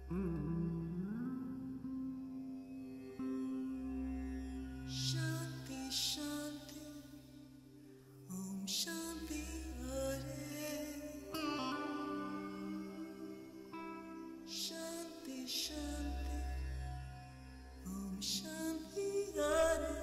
Shanti Shanti Om Shanti Hare Shanti Shanti Om Shanti Hare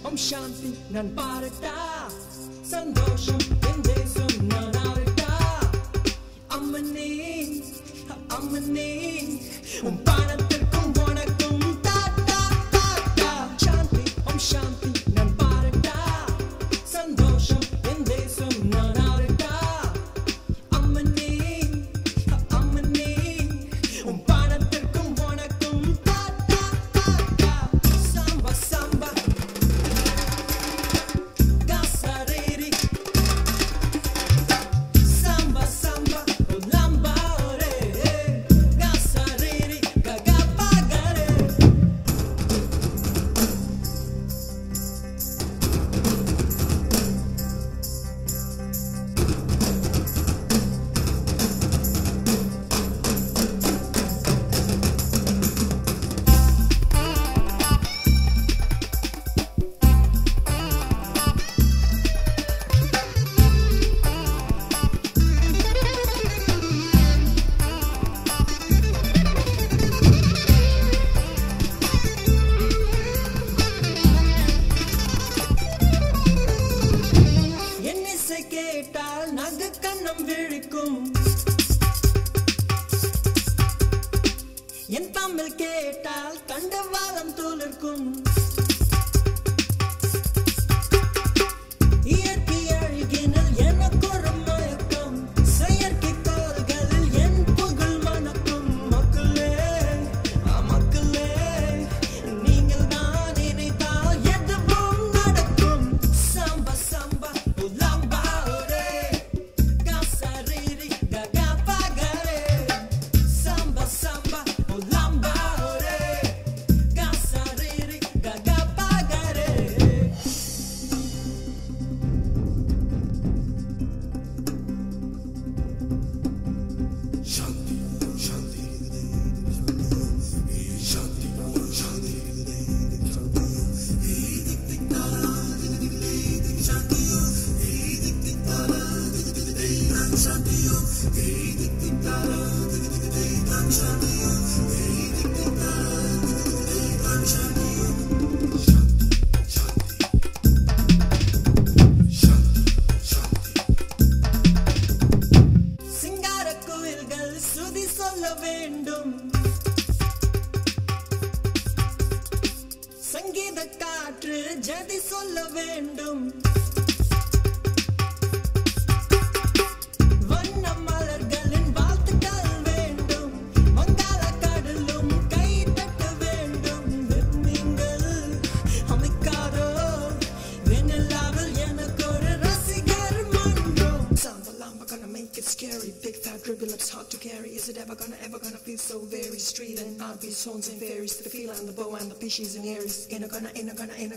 Om Shanti, nan parata, sandosham, indesam, nan arata. Ammane, ammane, panathirkum vonakkum ta ta ta ta. Shanti, Om Shanti, nan parata, sandosham, indesam, nan arata. Ammane, ammane, panathirkum vonakkum ta ta ta ta. Samba, samba. கேட்டால் நகு கண்ணம் விழிக்கும் என் தமிழ் கேட்டால் கண்டவாளம் துளிர்க்கும் இயற்கை அழகினில் எனக்கு ஒரு மயக்கம் செயற்கை கோள்களில் என் புகழ் மணக்கும் மக்களே மக்களே நீங்கள் தான் நினைத்தால் எதுவும் நடக்கும் சம்பா சம்பா உலம்பா சங்கீத காற்று ஜதி சொல்ல வேண்டும் வண்ண மலர்களின் வாழ்த்துக்கள் வேண்டும் மங்காள கடலும் கை தட்ட வேண்டும் நீங்கள் அமைக்காரோ வெண்ணிலாவில் எனக்கு ஒரு ரசிகர் மன்றம் Samba-Love gonna make it scary big fat dribble lips hard to carry is it ever gonna feel so very street and not be songs and fairies the feel and the bow and the fishes and Aries ain't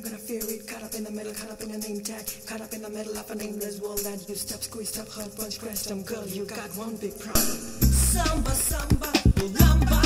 gonna fear it caught up in the middle caught up in a name tag caught up in the middle of a nameless world that you step squeeze step hard punch crash them girl you got one big problem samba samba lamba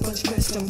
கொஞ்சம் கஷ்டம்